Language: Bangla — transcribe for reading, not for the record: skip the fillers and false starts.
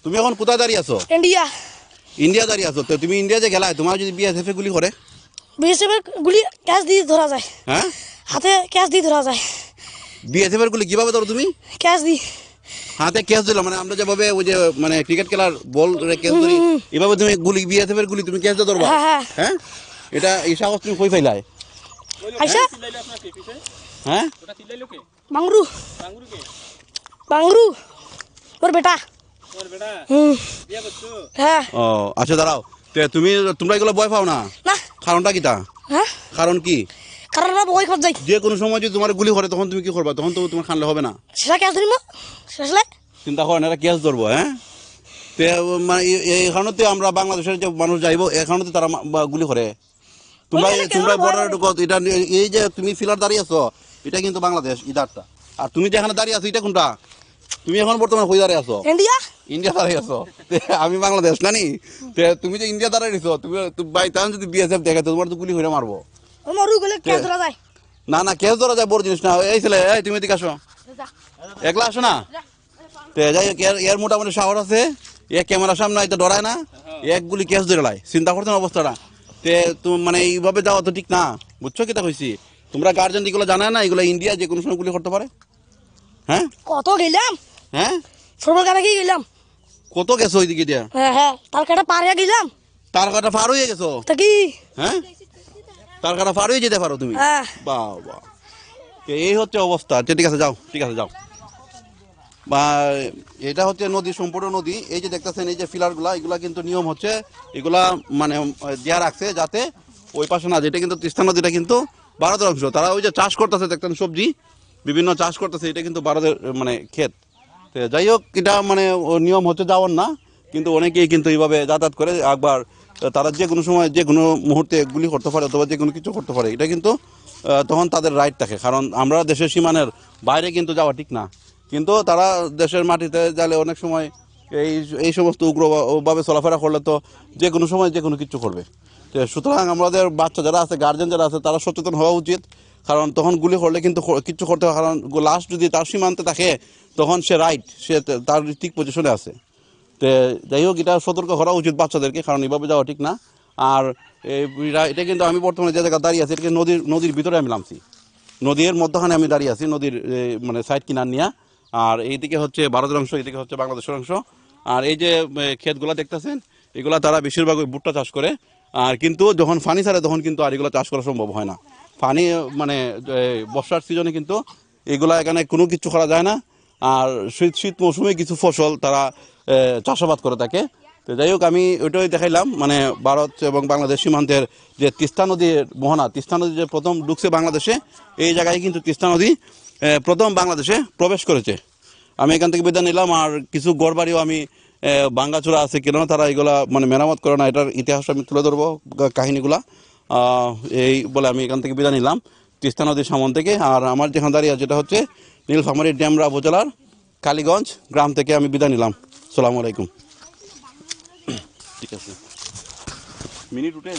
তুমি এখন কোথায় দাঁড়িয়ে আছো? ইন্ডিয়া। ইন্ডিয়া দাঁড়িয়ে আছো। তো তুমি ইন্ডিয়া যে গেলায়, তোমার যদি বিএসএফ গুলি করে? বিএসএফ গুলি ক্যাচ দিয়ে ধরা যায়। হ্যাঁ, হাতে ক্যাচ দিয়ে ধরা যায়। বিএসএফ গুলি কিভাবে ধরো তুমি? ক্যাচ দিই। হাতে ক্যাচ দিল মানে আমরা যেভাবে ওই যে মানে ক্রিকেট খেলার বল ক্যাচ ধরি, এভাবে তুমি গুলি বিএসএফ গুলি তুমি ক্যাচ দিয়ে ধরবা? হ্যাঁ। হ্যাঁ, এটা এই সাহস তুমি কই পাইলাই? আইসা হ্যাঁ, বাংরু বাংরু ওর বেটা। হ্যাঁ। ও আচ্ছা, দাঁড়াও। তোমরা এগুলো ভয় পাও না? না। কারণটা কি তা? হ্যাঁ, কারণ কি? কারণ আমরা বই খোঁজ যাই। যে কোনো সময় যদি তোমার গুলি করে তখন তুমি কি করবা? তখন তো তোমার খানলে হবে না। সেটা ক্যাচ ধরিব শেষলে চিন্তা করেন, এরা ক্যাচ ধরবো। হ্যাঁ, তে মানে এই কারণে আমরা বাংলাদেশের যে মানুষ যাইব, এই কারণে তারা গুলি করে। তোমরা বর্ডারে ঢুকো। এটা এই যে তুমি ফিলার দাঁড়িয়ে আছো, এটা কিন্তু বাংলাদেশ ইদারটা। আর তুমি যেখানে দাঁড়িয়ে আছো এটা কোনটা? তুমি এখন বর্তমানে কই দাঁড়িয়ে আছো? ইন্ডিয়া। ইন্ডিয়া দাঁড়িয়ে আছো। আমি বাংলাদেশ নানি। তুমি যে ইন্ডিয়া দাঁড়িয়ে আছো, তুমি বাই চান্স যদি বিএসএফ দেখে তোমার তো গুলি করে মারবো। মরু গেলে ক্যাচ ধরা যায়। না ক্যাচ ধরা যায়, বড় জিনিস না। এই ছেলে, এই তুমি এদিকে আসো। একলা আসো না। যাই হোক, এর মোটামুটি সাহস আছে। এক ক্যামেরার সামনে হয়তো ডরায় না, এক গুলি ক্যাচ ধরে লাই। চিন্তা করতেন অবস্থাটা। তুমি মানে এইভাবে যাওয়া তো ঠিক না, বুঝছো কিটা কইছি? তোমরা গার্জেন এগুলো জানায় না, এগুলো ইন্ডিয়া যে কোনো সময় গুলি করতে পারে। হ্যাঁ, কত গেলাম। হ্যাঁ, ফুটবল খেলা কি গেলাম। কত গেছো ওইদিকে দিয়া? হ্যাঁ, তার কাটা পারে গেলাম। তার কাটা পার হয়ে গেছো? তা কি? হ্যাঁ, তার কাটা পার হয়ে যেতে পারো তুমি? হ্যাঁ। বাহ বাহ, এই হচ্ছে অবস্থা। ঠিক আছে, যাও। ঠিক আছে, যাও। বা এটা হচ্ছে নদী, সম্পূর্ণ নদী। এই যে দেখতেছেন, এই যে ফিলারগুলা, এগুলা কিন্তু নিয়ম হচ্ছে এগুলা মানে দেয়া রাখছে যাতে ওই পাশে না। যেটা কিন্তু তিস্তা নদীটা কিন্তু ভারতের অংশ। তারা ওই যে চাষ করতেছে, দেখতেন সবজি বিভিন্ন চাষ করতেছে, এটা কিন্তু ভারতের মানে ক্ষেত। তো যাই হোক, এটা মানে নিয়ম হচ্ছে যাওয়ার না, কিন্তু অনেকেই কিন্তু এইভাবে যাতায়াত করে। একবার তারা যে কোনো সময় যে কোনো মুহূর্তে গুলি করতে পারে অথবা যে কোনো কিছু করতে পারে। এটা কিন্তু তখন তাদের রাইট থাকে, কারণ আমরা দেশের সীমানার বাইরে কিন্তু যাওয়া ঠিক না। কিন্তু তারা দেশের মাটিতে গেলে অনেক সময় এই সমস্ত উগ্রভাবে চলাফেরা করলে তো যে কোনো সময় যে কোনো কিছু করবে। তো সুতরাং আমাদের বাচ্চা যারা আছে, গার্জেন যারা আছে, তারা সচেতন হওয়া উচিত। কারণ তখন গুলি করলে কিন্তু কিচ্ছু করতে হয়। কারণ লাস্ট যদি তার সীমান্তে থাকে তখন সে রাইট, সে তার ঠিক পজিশনে আছে। তো যাই হোক, এটা সতর্ক করা উচিত বাচ্চাদেরকে, কারণ এভাবে যাওয়া ঠিক না। আর এটা কিন্তু আমি বর্তমানে যে জায়গায় দাঁড়িয়ে আছি, এটা নদীর ভিতরে আমি নামছি। নদীর মধ্যখানে আমি দাঁড়িয়ে আছি, নদীর মানে সাইড কিনার নিয়ে। আর এইদিকে হচ্ছে ভারতের অংশ, এইদিকে হচ্ছে বাংলাদেশের অংশ। আর এই যে ক্ষেতগুলা দেখতেছেন, এগুলা তারা বেশিরভাগ ওই ভুট্টা চাষ করে। আর কিন্তু যখন পানি ছাড়ে তখন কিন্তু আর এগুলো চাষ করা সম্ভব হয় না। পানি মানে বর্ষার সিজনে কিন্তু এগুলা এখানে কোনো কিছু করা যায় না। আর শীত মৌসুমে কিছু ফসল তারা চাষাবাদ করে থাকে। তো যাই হোক, আমি ওইটাই দেখাইলাম, মানে ভারত এবং বাংলাদেশ সীমান্তের যে তিস্তা নদীর মোহনা, তিস্তা নদী যে প্রথম ঢুকছে বাংলাদেশে, এই জায়গায় কিন্তু তিস্তা নদী প্রথম বাংলাদেশে প্রবেশ করেছে। আমি এখান থেকে বিদায় নিলাম। আর কিছু গড়বাড়িও আমি ভাঙ্গাচোরা আছে, কেন তারা এগুলা মানে মেরামত করে না, এটার ইতিহাস আমি তুলে ধরবো, কাহিনিগুলা। এই বলে আমি এখান থেকে বিদায় নিলাম তিস্তা নদীর সামন থেকে। আর আমার যেখানে দাঁড়িয়ে যেটা হচ্ছে নীলফামারী ডেমরা উপজেলার কালীগঞ্জ গ্রাম থেকে আমি বিদায় নিলাম। আসসালামু আলাইকুম। ঠিক আছে, মিনিট উঠে